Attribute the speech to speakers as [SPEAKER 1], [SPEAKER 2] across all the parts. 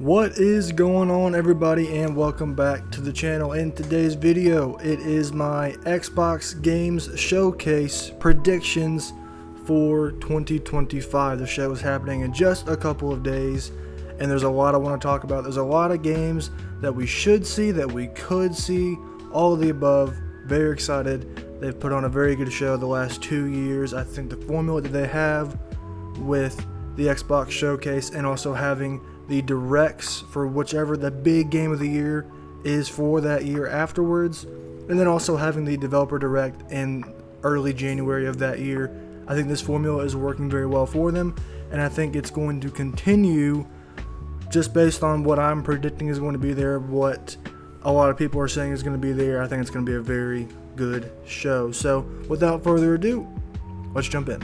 [SPEAKER 1] What is going on, everybody, and welcome back to the channel. In today's video, it is my Xbox Games Showcase predictions for 2025. The show is happening in just a couple of days, and there's a lot I want to talk about. There's a lot of games that we should see, that we could see, all of the above. Very excited. They've put on a very good show the last 2 years. I think the formula that they have with the Xbox Showcase and also having the directs for whichever the big game of the year is for that year afterwards, and then also having the developer direct in early January of that year. I think this formula is working very well for them, and I think it's going to continue just based on what I'm predicting is going to be there, what a lot of people are saying is going to be there. I think it's going to be a very good show. So without further ado, let's jump in.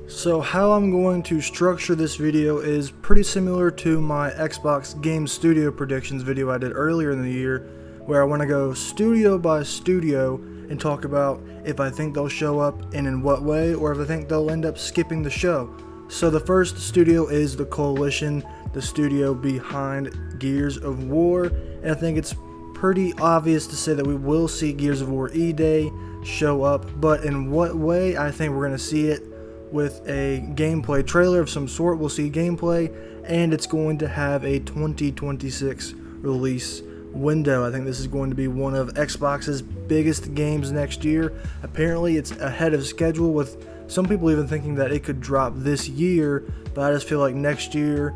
[SPEAKER 1] So how I'm going to structure this video is pretty similar to my Xbox Game Studio predictions video I did earlier in the year, where I want to go studio by studio and talk about if I think they'll show up and in what way, or if I think they'll end up skipping the show. So the first studio is the Coalition, the studio behind Gears of War, and I think it's pretty obvious to say that we will see Gears of War E-Day show up, but in what way? I think we're going to see it with a gameplay trailer of some sort. We'll see gameplay, and it's going to have a 2026 release window. I think this is going to be one of Xbox's biggest games next year. Apparently it's ahead of schedule, with some people even thinking that it could drop this year, but I just feel like next year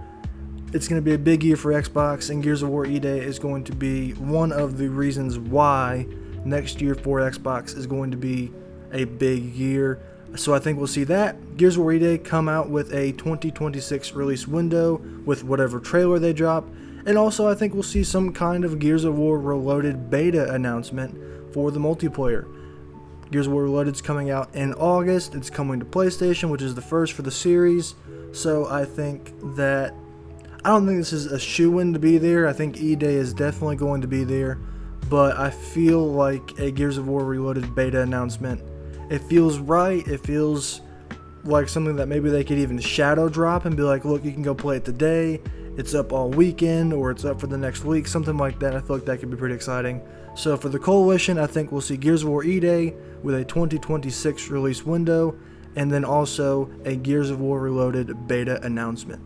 [SPEAKER 1] it's going to be a big year for Xbox, and Gears of War E-Day is going to be one of the reasons why next year for Xbox is going to be a big year. So I think we'll see that. Gears of War E-Day come out with a 2026 release window with whatever trailer they drop. And also I think we'll see some kind of Gears of War Reloaded beta announcement for the multiplayer. Gears of War Reloaded is coming out in August. It's coming to PlayStation, which is the first for the series. So I think that, I don't think this is a shoo-in to be there. I think E-Day is definitely going to be there. But I feel like a Gears of War Reloaded beta announcement, it feels right. It feels like something that maybe they could even shadow drop and be like, look, you can go play it today, it's up all weekend, or it's up for the next week, something like that. I feel like that could be pretty exciting. So for the Coalition, I think we'll see Gears of War E-Day with a 2026 release window, and then also a Gears of War Reloaded beta announcement.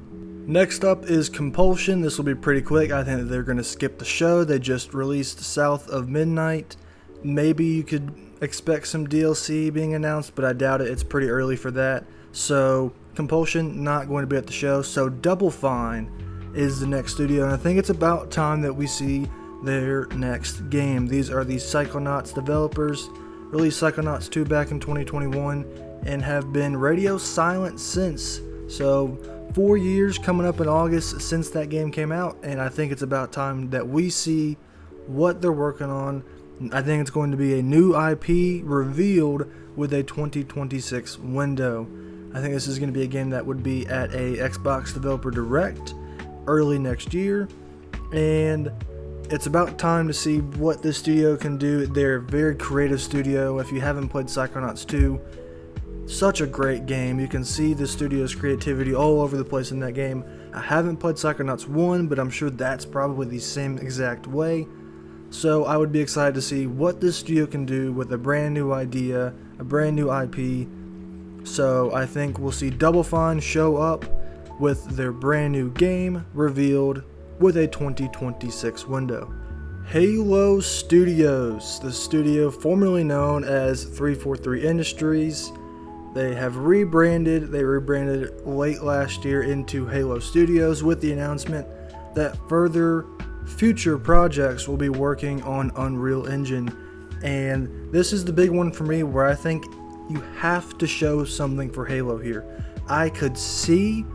[SPEAKER 1] Next up is Compulsion. This will be pretty quick. I think that they're going to skip the show. They just released South of Midnight. Maybe you could expect some DLC being announced, but I doubt it. It's pretty early for that. So Compulsion not going to be at the show. So Double Fine is the next studio, and I think it's about time that we see their next game. These are the Psychonauts developers. Released Psychonauts 2 back in 2021 and have been radio silent since. So 4 years coming up in August since that game came out, and I think it's about time that we see what they're working on. I think it's going to be a new IP revealed with a 2026 window. I think this is going to be a game that would be at a Xbox Developer Direct early next year, and it's about time to see what this studio can do. They're a very creative studio. If you haven't played Psychonauts 2, such a great game. You can see the studio's creativity all over the place in that game. I haven't played Psychonauts 1, but I'm sure that's probably the same exact way. So I would be excited to see what this studio can do with a brand new idea, a brand new IP. So I think we'll see Double Fine show up with their brand new game revealed with a 2026 window. Halo Studios, the studio formerly known as 343 Industries. They have rebranded. They rebranded late last year into Halo Studios with the announcement that further future projects will be working on Unreal Engine. And this is the big one for me, where I think you have to show something for Halo here. I could see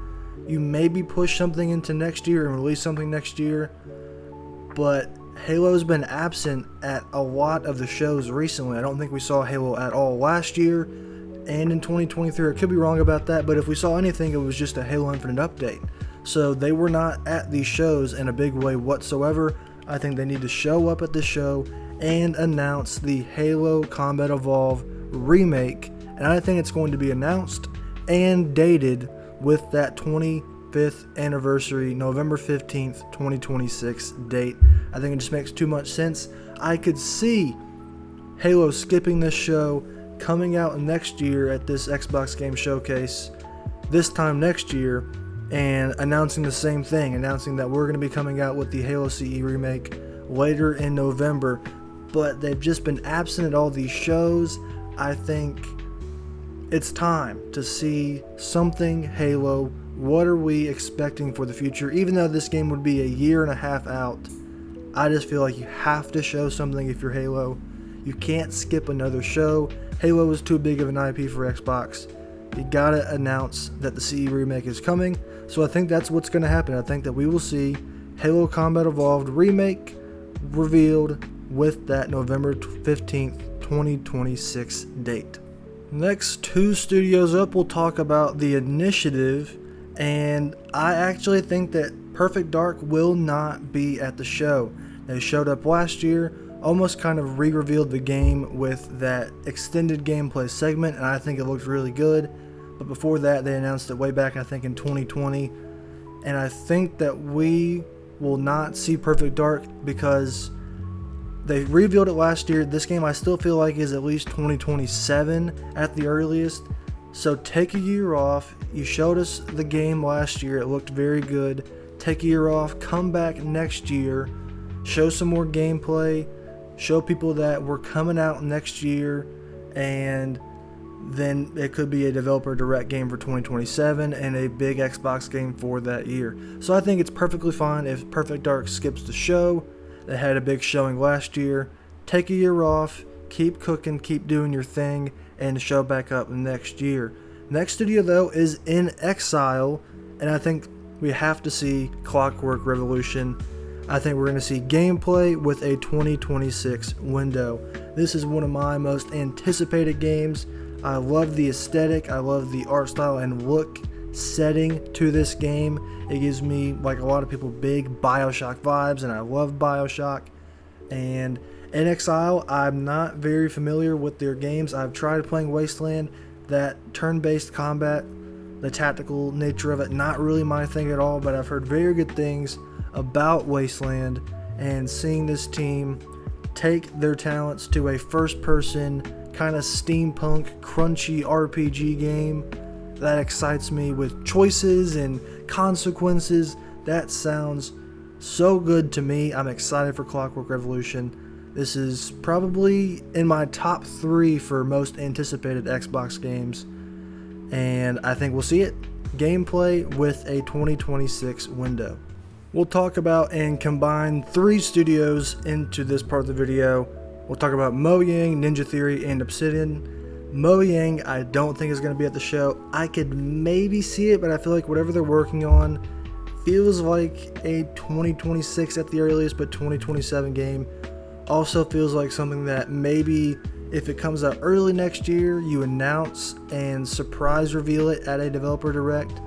[SPEAKER 1] you maybe push something into next year and release something next year, but Halo's been absent at a lot of the shows recently. I don't think we saw Halo at all last year and in 2023. I could be wrong about that, but if we saw anything, it was just a Halo Infinite update. So they were not at these shows in a big way whatsoever. I think they need to show up at the show and announce the Halo Combat Evolve remake, and I think it's going to be announced and dated with that 5th anniversary, November 15th, 2026 date. I think it just makes too much sense. I could see Halo skipping this show, coming out next year at this Xbox Game Showcase this time next year, and announcing the same thing, announcing that we're going to be coming out with the Halo CE remake later in November. But they've just been absent at all these shows. I think it's time to see something Halo. What are we expecting for the future? Even though this game would be a year and a half out, I just feel like you have to show something if you're Halo. You can't skip another show. Halo is too big of an IP for Xbox. You gotta announce that the CE remake is coming. So I think that's what's gonna happen. I think that we will see Halo Combat Evolved remake revealed with that November 15th, 2026 date. Next, 2 studios up, we'll talk about The Initiative, and I actually think that Perfect Dark will not be at the show. They showed up last year, almost kind of re-revealed the game with that extended gameplay segment, and I think it looked really good. But before that, they announced it way back, I think, in 2020, and I think that we will not see Perfect Dark because they revealed it last year. This game I still feel like is at least 2027 at the earliest. So take a year off. You showed us the game last year. It looked very good. Take a year off. Come back next year. Show some more gameplay. Show people that we're coming out next year. And then it could be a developer direct game for 2027 and a big Xbox game for that year. So I think it's perfectly fine if Perfect Dark skips the show. They had a big showing last year. Take a year off, keep cooking, keep doing your thing, and show back up next year. Next studio, though, is inXile, and I think we have to see Clockwork Revolution. I think we're going to see gameplay with a 2026 window. This is one of my most anticipated games. I love the aesthetic, I love the art style and look setting to this game. It gives me, like a lot of people, big BioShock vibes, and I love BioShock. And inXile, I'm not very familiar with their games. I've tried playing Wasteland. That turn-based combat, the tactical nature of it, not really my thing at all, but I've heard very good things about Wasteland, and seeing this team take their talents to a first-person kind of steampunk, crunchy RPG game, that excites me with choices and consequences. That sounds so good to me. I'm excited for Clockwork Revolution. This is probably in my top 3 for most anticipated Xbox games, and I think we'll see it. Gameplay with a 2026 window. We'll talk about and combine 3 studios into this part of the video. We'll talk about Mojang, Ninja Theory, and Obsidian. Mojang, I don't think is going to be at the show. I could maybe see it, but I feel like whatever they're working on feels like a 2026 at the earliest, but 2027 game. Also feels like something that maybe if it comes out early next year, you announce and surprise reveal it at a developer direct.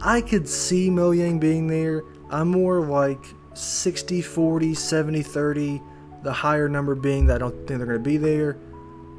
[SPEAKER 1] I could see Mojang being there. I'm more like 60-40, 70-30, the higher number being that I don't think they're going to be there.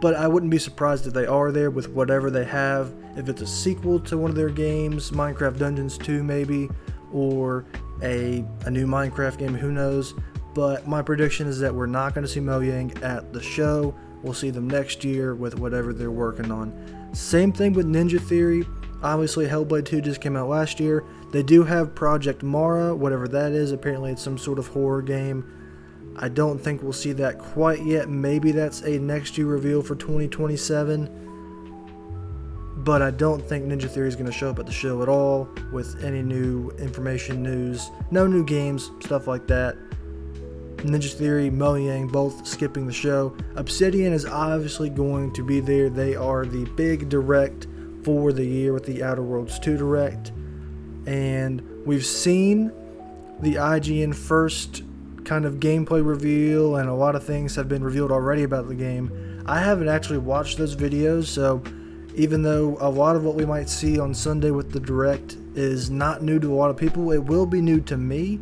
[SPEAKER 1] But I wouldn't be surprised if they are there with whatever they have. If it's a sequel to one of their games, Minecraft Dungeons 2 maybe, or a new Minecraft game, who knows. But my prediction is that we're not going to see Mojang at the show. We'll see them next year with whatever they're working on. Same thing with Ninja Theory. Obviously, Hellblade 2 just came out last year. They do have Project Mara, whatever that is. Apparently, it's some sort of horror game. I don't think we'll see that quite yet. Maybe that's a next year reveal for 2027. But I don't think Ninja Theory is going to show up at the show at all with any new information, news, no new games, stuff like that. Ninja Theory, Mojang, both skipping the show. Obsidian is obviously going to be there. They are the big direct for the year with the Outer Worlds 2 direct. And we've seen the IGN first kind of gameplay reveal, and a lot of things have been revealed already about the game. I haven't actually watched those videos, so even though a lot of what we might see on Sunday with the direct is not new to a lot of people, it will be new to me,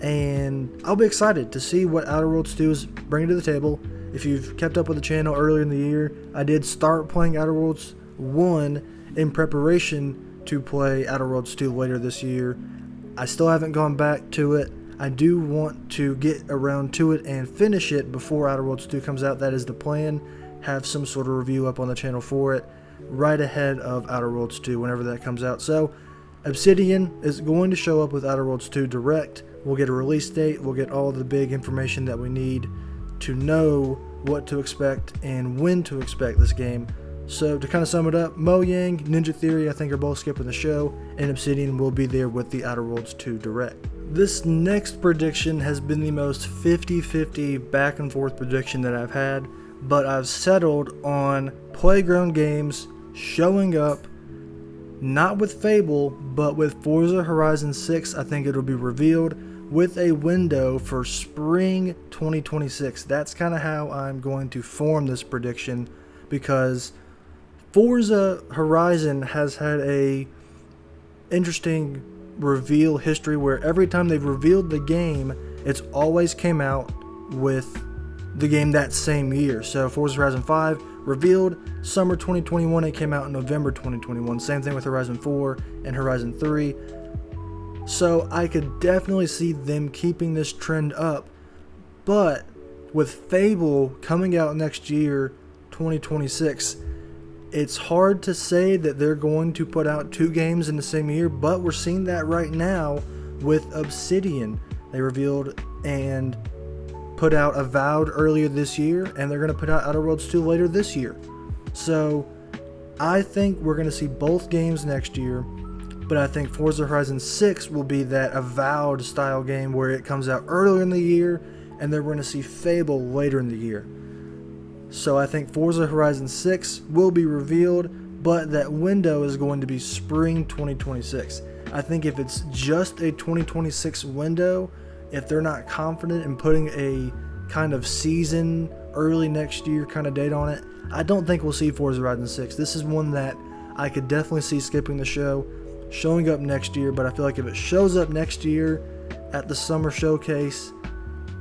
[SPEAKER 1] and I'll be excited to see what Outer Worlds 2 is bringing to the table. If you've kept up with the channel earlier in the year, I did start playing Outer Worlds 1 in preparation to play Outer Worlds 2 later this year. I still haven't gone back to it. I do want to get around to it and finish it before Outer Worlds 2 comes out. That is the plan. Have some sort of review up on the channel for it right ahead of Outer Worlds 2 whenever that comes out. So Obsidian is going to show up with Outer Worlds 2 Direct. We'll get a release date. We'll get all the big information that we need to know what to expect and when to expect this game. So to kind of sum it up, Mojang, Ninja Theory I think are both skipping the show, and Obsidian will be there with the Outer Worlds 2 Direct. This next prediction has been the most 50-50 back and forth prediction that I've had, but I've settled on Playground Games showing up, not with Fable, but with Forza Horizon 6. I think it'll be revealed with a window for spring 2026. That's kind of how I'm going to form this prediction, because Forza Horizon has had a interesting reveal history where every time they've revealed the game, it's always came out with the game that same year. So Forza Horizon 5 revealed summer 2021, it came out in November 2021. Same thing with Horizon 4 and Horizon 3. So I could definitely see them keeping this trend up, but with Fable coming out next year, 2026, it's hard to say that they're going to put out two games in the same year, but we're seeing that right now with Obsidian. They revealed and put out Avowed earlier this year, and they're going to put out Outer Worlds 2 later this year. So I think we're going to see both games next year, but I think Forza Horizon 6 will be that Avowed style game where it comes out earlier in the year, and then we're going to see Fable later in the year. So I think Forza Horizon 6 will be revealed, but that window is going to be spring 2026. I think if it's just a 2026 window, if they're not confident in putting a kind of season early next year kind of date on it, I don't think we'll see Forza Horizon 6. This is one that I could definitely see skipping the show, showing up next year, but I feel like if it shows up next year at the summer showcase,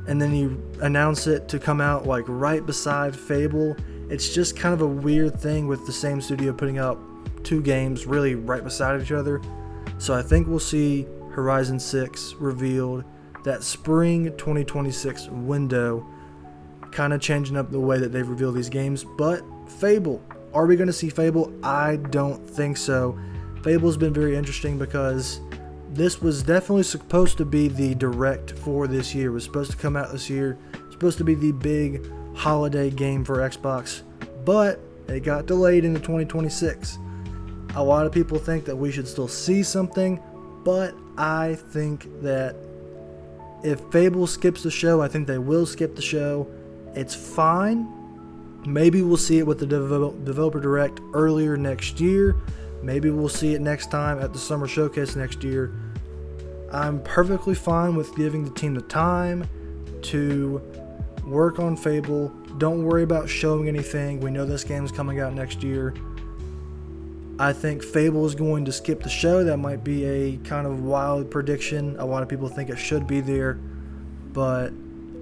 [SPEAKER 1] and then you announce it to come out like right beside Fable, it's just kind of a weird thing with the same studio putting out two games really right beside each other. So I think we'll see Horizon 6 revealed, that spring 2026 window, kind of changing up the way that they've revealed these games. But Fable, are we going to see Fable? I don't think so. Fable's been very interesting because this was definitely supposed to be the direct for this year. It was supposed to come out this year. It was supposed to be the big holiday game for Xbox, but it got delayed into 2026. A lot of people think that we should still see something, but I think that if Fable skips the show, I think they will skip the show. It's fine. Maybe we'll see it with the Developer Direct earlier next year. Maybe we'll see it next time at the Summer Showcase next year. I'm perfectly fine with giving the team the time to work on Fable. Don't worry about showing anything. We know this game's coming out next year. I think Fable is going to skip the show. That might be a kind of wild prediction. A lot of people think it should be there, but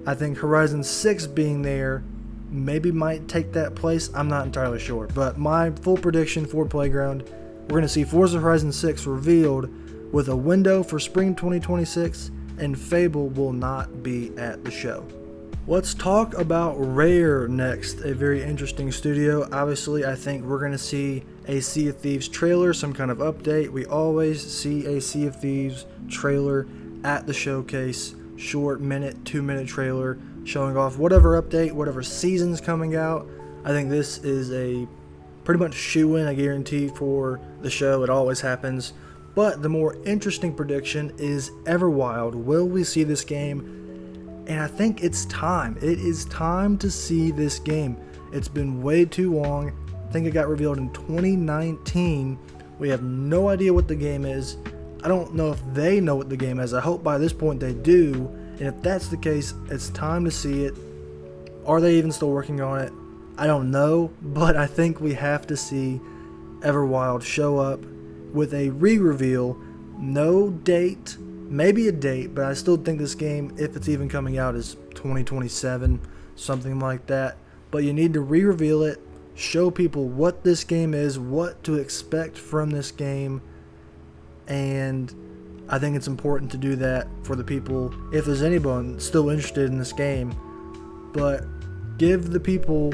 [SPEAKER 1] I think Horizon 6 being there maybe might take that place. I'm not entirely sure, but my full prediction for Playground, we're going to see Forza Horizon 6 revealed with a window for spring 2026, and Fable will not be at the show. Let's talk about Rare next, a very interesting studio. Obviously, I think we're going to see a Sea of Thieves trailer, some kind of update. We always see a Sea of Thieves trailer at the showcase, short minute, 2-minute trailer, showing off whatever update, whatever season's coming out. I think this is a pretty much shoe-in, a guarantee for the show. It always happens. But the more interesting prediction is Everwild. Will we see this game? And I think it's time. It is time to see this game. It's been way too long. I think it got revealed in 2019. We have no idea what the game is. I don't know if they know what the game is. I hope by this point they do. And if that's the case, it's time to see it. Are they even still working on it? I don't know. But I think we have to see Everwild show up with a re-reveal. No date. Maybe a date, but I still think this game, if it's even coming out, is 2027, something like that. But you need to re-reveal it, show people what this game is, what to expect from this game, and I think it's important to do that for the people, if there's anyone still interested in this game. But give the people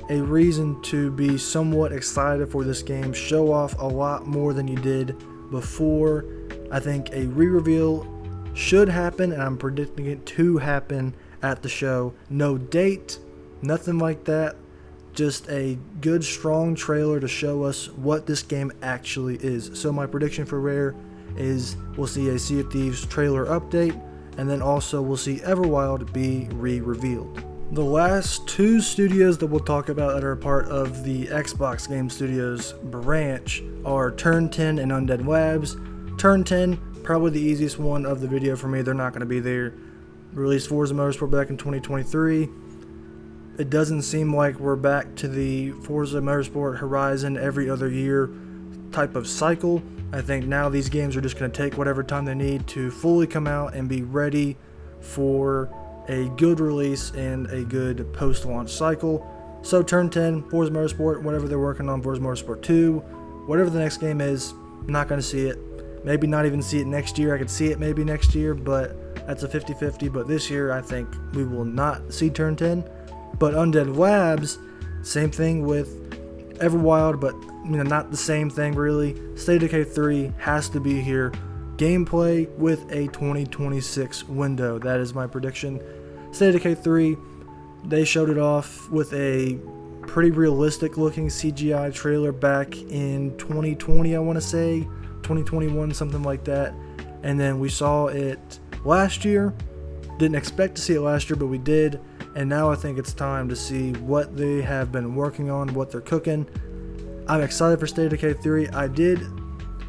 [SPEAKER 1] a reason to be somewhat excited for this game. Show off a lot more than you did before. I think a re-reveal should happen, and I'm predicting it to happen at the show. No date, nothing like that. Just a good, strong trailer to show us what this game actually is. So my prediction for Rare is we'll see a Sea of Thieves trailer update, and then also we'll see Everwild be re-revealed. The last two studios that we'll talk about that are a part of the Xbox Game Studios branch are Turn 10 and Undead Labs. Turn 10, probably the easiest one of the video for me. They're not going to be there. Released Forza Motorsport back in 2023. It doesn't seem like we're back to the Forza Motorsport Horizon every other year type of cycle. I think now these games are just going to take whatever time they need to fully come out and be ready for a good release and a good post-launch cycle. So Turn 10, Forza Motorsport, whatever they're working on, Forza Motorsport 2, whatever the next game is, I'm not going to see it. Maybe not even see it next year. I could see it maybe next year, but that's a 50-50. But this year, I think we will not see Turn 10. But Undead Labs, same thing with Everwild, but not the same thing really. State of Decay 3 has to be here. Gameplay with a 2026 window. That is my prediction. State of Decay 3, they showed it off with a pretty realistic looking CGI trailer back in 2020, I want to say. 2021, something like that. And then we saw it last year. Didn't expect to see it last year, but we did. And now I think it's time to see what they have been working on, what they're cooking. I'm excited for State of Decay 3. I did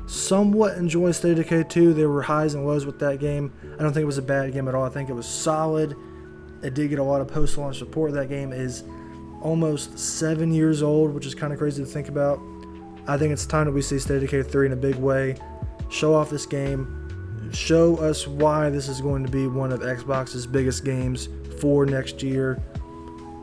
[SPEAKER 1] somewhat enjoy State of Decay 2. There were highs and lows with that game. I don't think it was a bad game at all. I think it was solid. It did get a lot of post-launch support. That game is almost 7 years old, which is kind of crazy to think about. I think it's time that we see State of Decay 3 in a big way. Show off this game. Show us why this is going to be one of Xbox's biggest games for next year.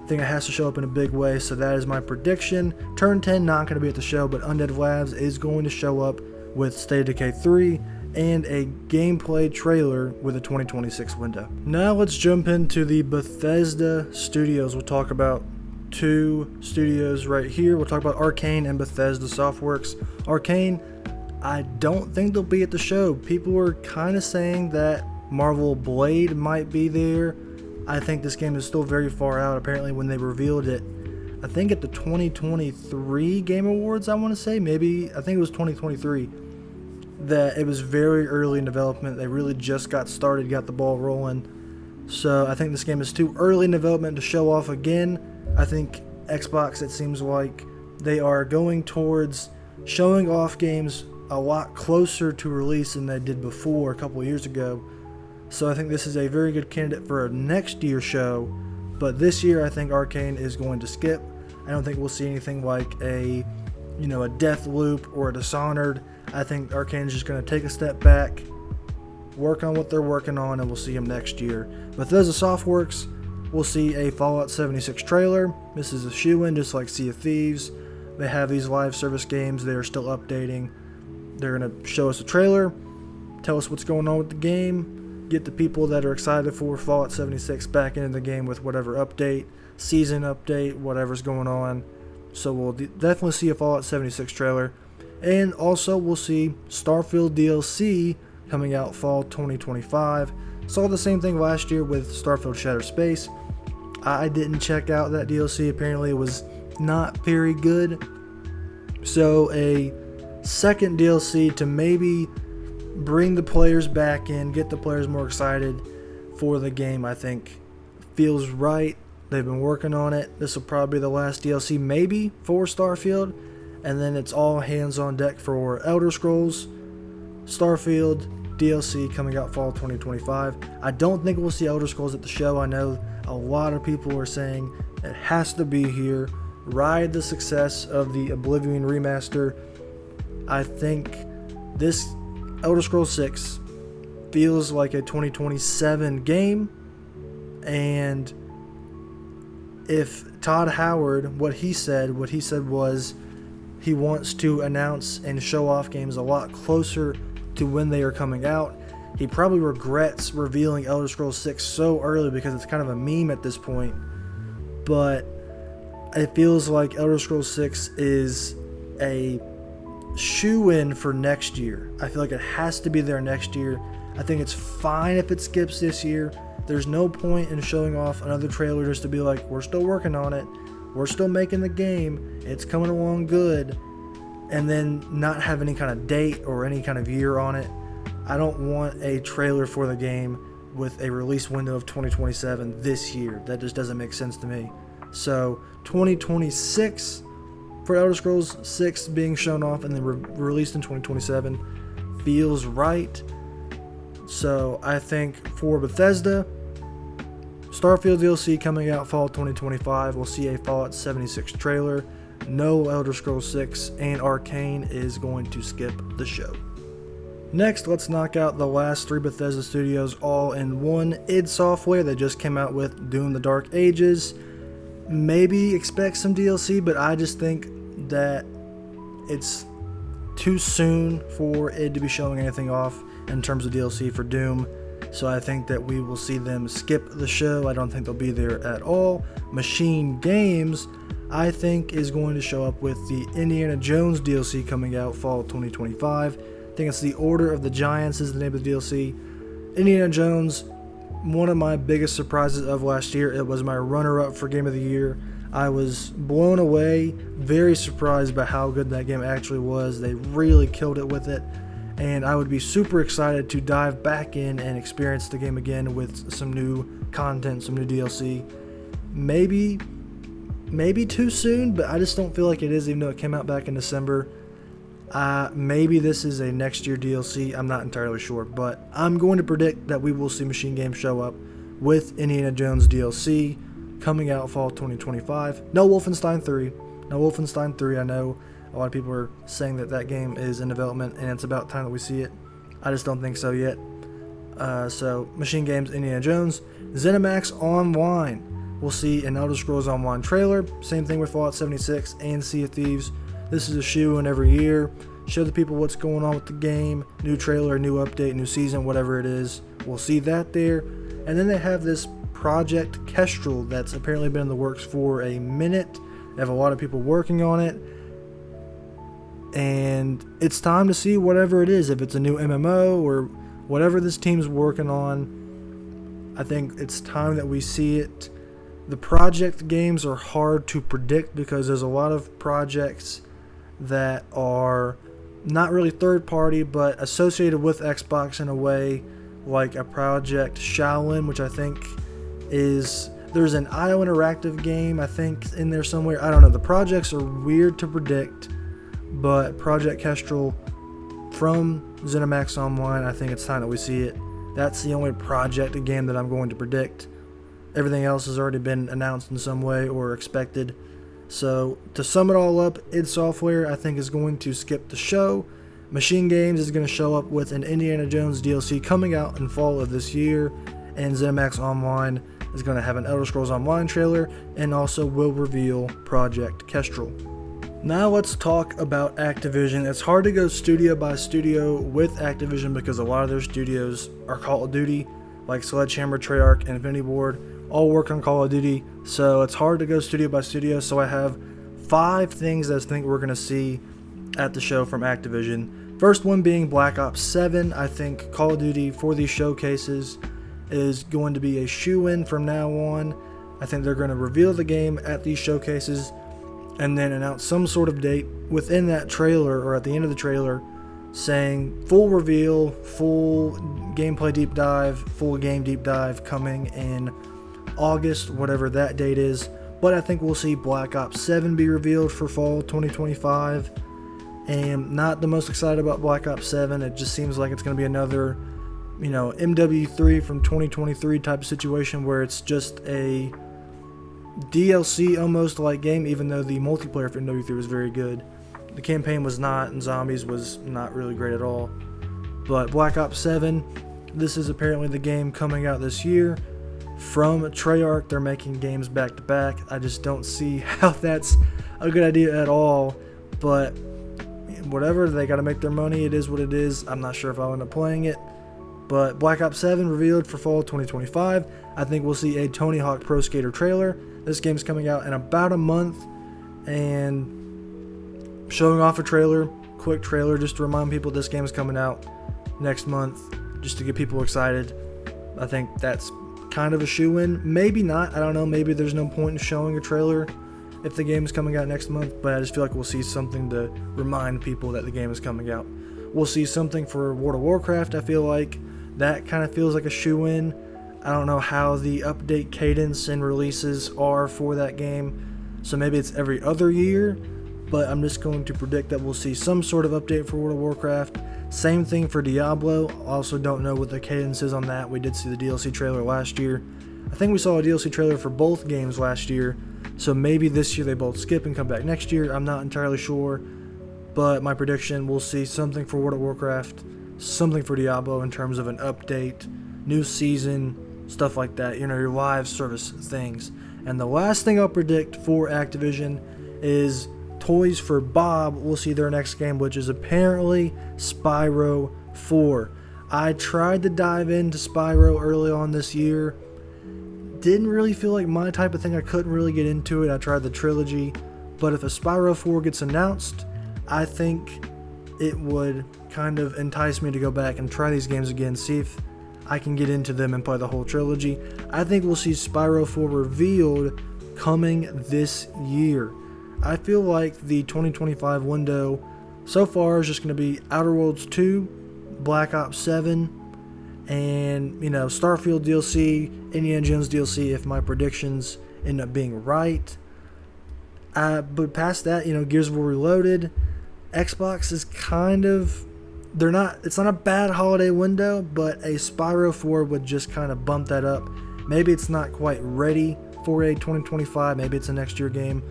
[SPEAKER 1] I think it has to show up in a big way, so that is my prediction. Turn 10 not going to be at the show, but Undead Labs is going to show up with State of Decay 3 and a gameplay trailer with a 2026 window. Now let's jump into the Bethesda studios. We'll talk about two studios right here. We'll talk about Arcane and Bethesda Softworks. Arcane, I don't think they'll be at the show. People are kind of saying that Marvel Blade might be there. I think this game is still very far out. Apparently when they revealed it, I think at the 2023 Game Awards, I want to say, I think it was 2023, that it was very early in development. They really just got started, got the ball rolling. So I think this game is too early in development to show off again. I think Xbox, it seems like they are going towards showing off games a lot closer to release than they did before a couple of years ago. So I think this is a very good candidate for a next year show. But this year I think Arcane is going to skip. I don't think we'll see anything like a Deathloop or a Dishonored. I think Arcane is just going to take a step back, work on what they're working on, and we'll see them next year. Bethesda Softworks, we'll see a Fallout 76 trailer. This is a shoo-in, just like Sea of Thieves. They have these live service games they are still updating. They're going to show us a trailer, tell us what's going on with the game, get the people that are excited for Fallout 76 back into the game with whatever update, season update, whatever's going on. So we'll definitely see a Fallout 76 trailer. And also we'll see Starfield DLC coming out fall 2025. Saw the same thing last year with Starfield Shattered Space. I didn't check out that DLC. Apparently it was not very good. So a second DLC to maybe bring the players back in, get the players more excited for the game, I think feels right. They've been working on it. This will probably be the last DLC maybe for Starfield, and then it's all hands on deck for Elder Scrolls Starfield DLC coming out fall 2025. I don't think we'll see Elder Scrolls at the show. I know a lot of people are saying it has to be here. Ride the success of the Oblivion remaster. I think this Elder Scrolls 6 feels like a 2027 game, and if Todd Howard, what he said was he wants to announce and show off games a lot closer to when they are coming out. He probably regrets revealing Elder Scrolls 6 so early because it's kind of a meme at this point. But it feels like Elder Scrolls 6 is a shoe-in for next year. I feel like it has to be there next year. I think it's fine if it skips this year. There's no point in showing off another trailer just to be like, we're still working on it. We're still making the game. It's coming along good. And then not have any kind of date or any kind of year on it. I don't want a trailer for the game with a release window of 2027 this year. That just doesn't make sense to me. So 2026 for Elder Scrolls 6 being shown off and then released in 2027 feels right. So I think for Bethesda, Starfield DLC coming out fall 2025. We'll see a Fallout 76 trailer. No Elder Scrolls 6, and Arcane is going to skip the show. Next, let's knock out the last 3 Bethesda studios all in one. id Software, they just came out with Doom the Dark Ages. Maybe expect some DLC, but I just think that it's too soon for id to be showing anything off in terms of DLC for Doom. So I think that we will see them skip the show. I don't think they'll be there at all. Machine Games, I think, is going to show up with the Indiana Jones DLC coming out fall 2025. I think it's The Order of the Giants is the name of the DLC. Indiana Jones, one of my biggest surprises of last year. It was my runner-up for Game of the Year. I was blown away, very surprised by how good that game actually was. They really killed it with it. And I would be super excited to dive back in and experience the game again with some new content, some new DLC. Maybe too soon, but I just don't feel like it is, even though it came out back in December. Maybe this is a next year DLC. I'm not entirely sure, but I'm going to predict that we will see Machine Games show up with Indiana Jones DLC coming out fall 2025. No Wolfenstein 3. No Wolfenstein 3. I know a lot of people are saying that that game is in development and it's about time that we see it. I just don't think so yet. So Machine Games, Indiana Jones. ZeniMax Online. We'll see an Elder Scrolls Online trailer. Same thing with Fallout 76 and Sea of Thieves. This is a shoe-in every year. Show the people what's going on with the game. New trailer, new update, new season, whatever it is. We'll see that there. And then they have this Project Kestrel that's apparently been in the works for a minute. They have a lot of people working on it. And it's time to see whatever it is. If it's a new MMO or whatever this team's working on, I think it's time that we see it. The project games are hard to predict because there's a lot of projects that are not really third party but associated with Xbox in a way, like a Project Shaolin, which I think there's an IO Interactive game I think in there somewhere. I don't know. The projects are weird to predict, but Project Kestrel from ZeniMax Online, I think it's time that we see it. That's the only project game that I'm going to predict. Everything else has already been announced in some way or expected. So to sum it all up, id Software I think is going to skip the show. Machine Games is going to show up with an Indiana Jones DLC coming out in fall of this year. And ZeniMax Online is going to have an Elder Scrolls Online trailer and also will reveal Project Kestrel. Now let's talk about Activision. It's hard to go studio by studio with Activision because a lot of their studios are Call of Duty, like Sledgehammer, Treyarch, and Infinity Ward, all work on Call of Duty, so it's hard to go studio by studio. So I have 5 things that I think we're going to see at the show from Activision. First one being Black Ops 7. I think Call of Duty for these showcases is going to be a shoe-in from now on. I think they're going to reveal the game at these showcases and then announce some sort of date within that trailer or at the end of the trailer saying full reveal, full gameplay deep dive, full game deep dive coming in August, whatever that date is. But I think we'll see Black Ops 7 be revealed for fall 2025. And not the most excited about Black Ops 7. It just seems like it's going to be another, MW3 from 2023 type of situation where it's just a DLC almost like game, even though the multiplayer for MW3 was very good. The campaign was not, and zombies was not really great at all. But Black Ops 7, this is apparently the game coming out this year. From Treyarch, they're making games back to back. I just don't see how that's a good idea at all. But whatever, they got to make their money. It is what it is. I'm not sure if I'll end up playing it. But Black Ops 7 revealed for fall 2025. I think we'll see a Tony Hawk Pro Skater trailer. This game's coming out in about a month, and showing off a trailer, quick trailer, just to remind people this game is coming out next month, just to get people excited. I think that's kind of a shoe-in. Maybe not. I don't know. Maybe there's no point in showing a trailer if the game is coming out next month, but I just feel like we'll see something to remind people that the game is coming out. We'll see something for World of Warcraft. I feel like that kind of feels like a shoe-in. I don't know how the update cadence and releases are for that game, so maybe it's every other year, but I'm just going to predict that we'll see some sort of update for World of Warcraft. Same thing for Diablo. Also don't know what the cadence is on that. We did see the DLC trailer last year. I think we saw a DLC trailer for both games last year, so maybe this year they both skip and come back next year. I'm not entirely sure, but my prediction, we'll see something for World of Warcraft, something for Diablo in terms of an update, new season, stuff like that, you know, your live service things. And the last thing I'll predict for Activision is Toys for Bob. We'll see their next game, which is apparently Spyro 4. I tried to dive into Spyro early on this year. Didn't really feel like my type of thing. I couldn't really get into it. I tried the trilogy, but if a Spyro 4 gets announced, I think it would kind of entice me to go back and try these games again, see if I can get into them and play the whole trilogy. I think we'll see Spyro 4 revealed coming this year. I feel like the 2025 window so far is just going to be Outer Worlds 2, Black Ops 7, and, you know, Starfield DLC, Indiana Jones DLC if my predictions end up being right. But past that, you know, Gears of War Reloaded, Xbox is kind of, it's not a bad holiday window, but a Spyro 4 would just kind of bump that up. Maybe it's not quite ready for a 2025, maybe it's a next year game,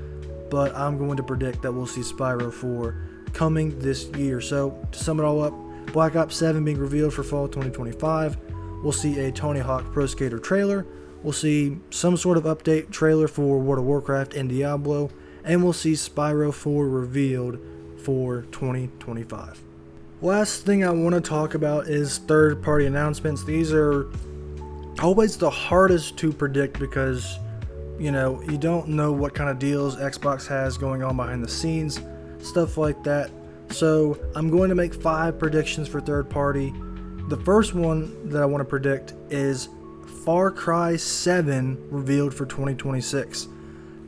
[SPEAKER 1] but I'm going to predict that we'll see Spyro 4 coming this year. So to sum it all up, Black Ops 7 being revealed for fall 2025. We'll see a Tony Hawk Pro Skater trailer. We'll see some sort of update trailer for World of Warcraft and Diablo. And we'll see Spyro 4 revealed for 2025. Last thing I want to talk about is third-party announcements. These are always the hardest to predict because, you know, you don't know what kind of deals Xbox has going on behind the scenes, stuff like that. So I'm going to make 5 predictions for third party. The first one that I want to predict is Far Cry 7 revealed for 2026.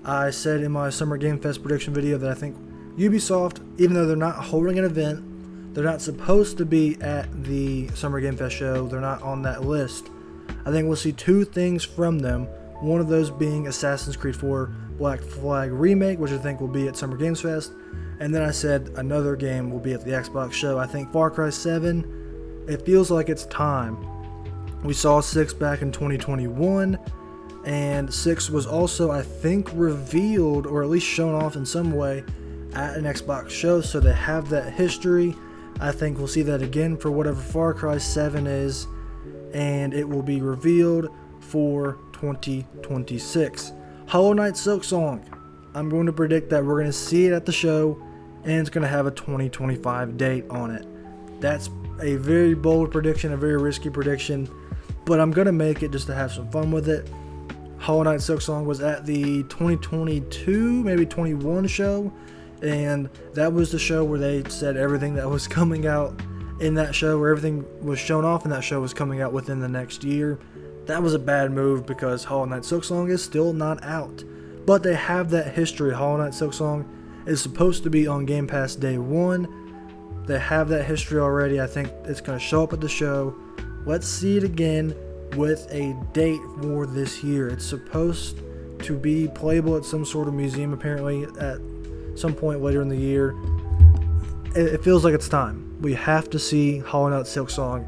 [SPEAKER 1] I said in my Summer Game Fest prediction video that I think Ubisoft, even though they're not holding an event, they're not supposed to be at the Summer Game Fest show, they're not on that list, I think we'll see 2 things from them. One of those being Assassin's Creed 4 Black Flag Remake, which I think will be at Summer Games Fest. And then I said another game will be at the Xbox show. I think Far Cry 7, it feels like it's time. We saw 6 back in 2021, and 6 was also, I think, revealed or at least shown off in some way at an Xbox show, so they have that history. I think we'll see that again for whatever Far Cry 7 is, and it will be revealed for 2026. Hollow Knight Silksong. I'm going to predict that we're going to see it at the show, and it's going to have a 2025 date on it. That's a very bold prediction, a very risky prediction, but I'm going to make it just to have some fun with it. Hollow Knight Silksong was at the 2022, maybe 21 show, and that was the show where they said everything that was coming out in that show, where everything was shown off in that show, was coming out within the next year. That was a bad move because Hollow Knight Silksong is still not out. But they have that history. Hollow Knight Silksong is supposed to be on Game Pass day 1. They have that history already. I think it's going to show up at the show. Let's see it again with a date for this year. It's supposed to be playable at some sort of museum apparently at some point later in the year. It feels like it's time. We have to see Hollow Knight Silksong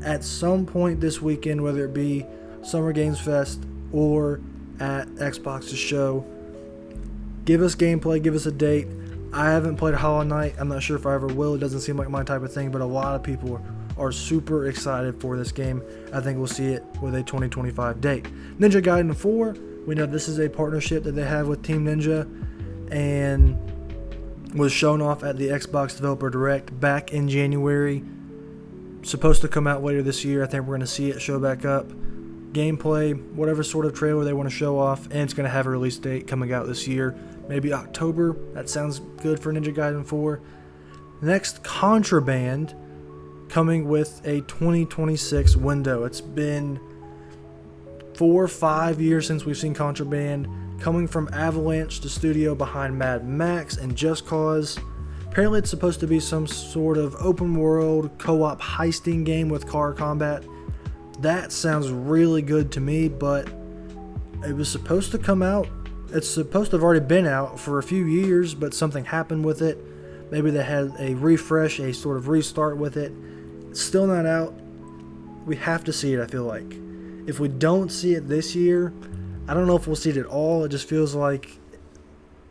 [SPEAKER 1] at some point this weekend, whether it be Summer Games Fest or at Xbox's show. Give us gameplay, give us a date. I haven't played Hollow Knight. I'm not sure if I ever will. It doesn't seem like my type of thing, but a lot of people are super excited for this game. I think we'll see it with a 2025 date. Ninja Gaiden 4, we know this is a partnership that they have with Team Ninja, and was shown off at the Xbox Developer Direct back in January. Supposed to come out later this year. I think we're going to see it show back up. Gameplay, whatever sort of trailer they want to show off, and it's going to have a release date coming out this year. Maybe October. That sounds good for Ninja Gaiden 4. Next, Contraband, coming with a 2026 window. It's been 4 or 5 years since we've seen Contraband, coming from Avalanche, the studio behind Mad Max and Just Cause. Apparently it's supposed to be some sort of open world co-op heisting game with car combat. That sounds really good to me, but it was supposed to come out. It's supposed to have already been out for a few years, but something happened with it. Maybe they had a refresh, a sort of restart with it. It's still not out. We have to see it, I feel like. If we don't see it this year, I don't know if we'll see it at all. It just feels like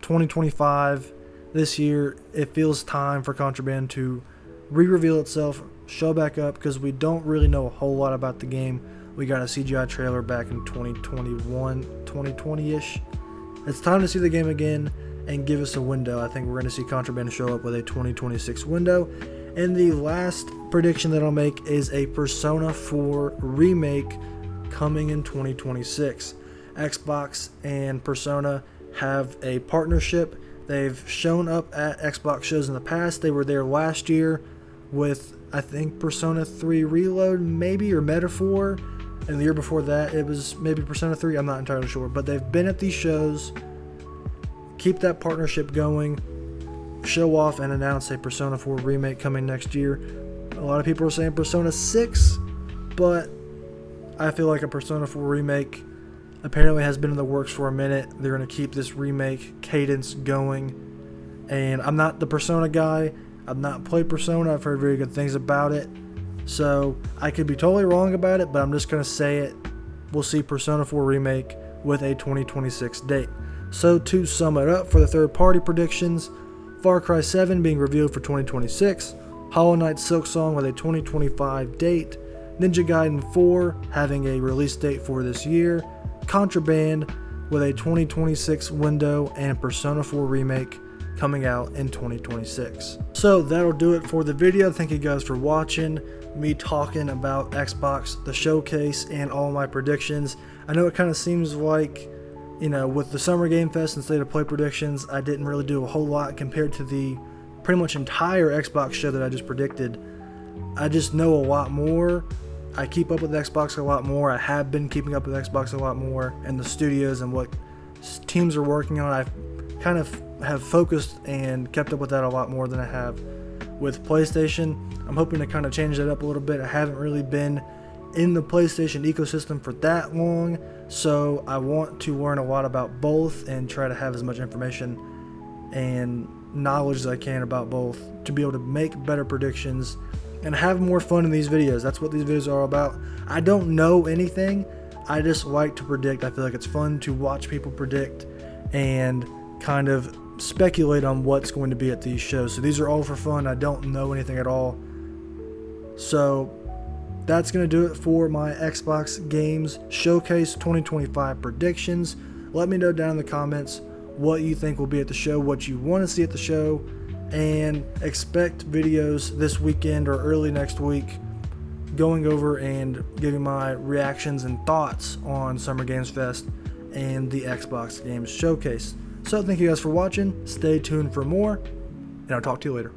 [SPEAKER 1] 2025, this year, it feels time for Contraband to re-reveal itself, show back up, because we don't really know a whole lot about the game. We got a CGI trailer back in 2021, 2020-ish. It's time to see the game again and give us a window. I think we're going to see Contraband show up with a 2026 window. And the last prediction that I'll make is a Persona 4 remake coming in 2026. Xbox and Persona have a partnership. They've shown up at Xbox shows in the past. They were there last year with, I think, Persona 3 Reload, maybe, or Metaphor. And the year before that, it was maybe Persona 3. I'm not entirely sure. But they've been at these shows. Keep that partnership going. Show off and announce a Persona 4 remake coming next year. A lot of people are saying Persona 6, but I feel like a Persona 4 remake apparently has been in the works for a minute. They're going to keep this remake cadence going. And I'm not the Persona guy. I've not played Persona. I've heard very good things about it. So I could be totally wrong about it, but I'm just going to say it. We'll see Persona 4 remake with a 2026 date. So to sum it up for the third party predictions, Far Cry 7 being revealed for 2026, Hollow Knight Silksong with a 2025 date, Ninja Gaiden 4 having a release date for this year, Contraband with a 2026 window, and Persona 4 remake coming out in 2026. So that'll do it for the video. Thank you guys for watching me talking about Xbox, the showcase, and all my predictions. I know it kind of seems like, you know, with the Summer Game Fest and State of Play predictions, I didn't really do a whole lot compared to the pretty much entire Xbox show that I just predicted. I just know a lot more. I keep up with Xbox a lot more. I have been keeping up with Xbox a lot more, and the studios and what teams are working on. I've kind of have focused and kept up with that a lot more than I have with PlayStation. I'm hoping to kind of change that up a little bit. I haven't really been in the PlayStation ecosystem for that long, so I want to learn a lot about both and try to have as much information and knowledge as I can about both to be able to make better predictions and have more fun in these videos. That's what these videos are all about. I don't know anything. I just like to predict. I feel like it's fun to watch people predict and kind of speculate on what's going to be at these shows. So these are all for fun. I don't know anything at all. So that's going to do it for my Xbox Games Showcase 2025 predictions. Let me know down in the comments what you think will be at the show, what you want to see at the show, and expect videos this weekend or early next week going over and giving my reactions and thoughts on Summer Games Fest and the Xbox Games Showcase. So thank you guys for watching. Stay tuned for more, and I'll talk to you later.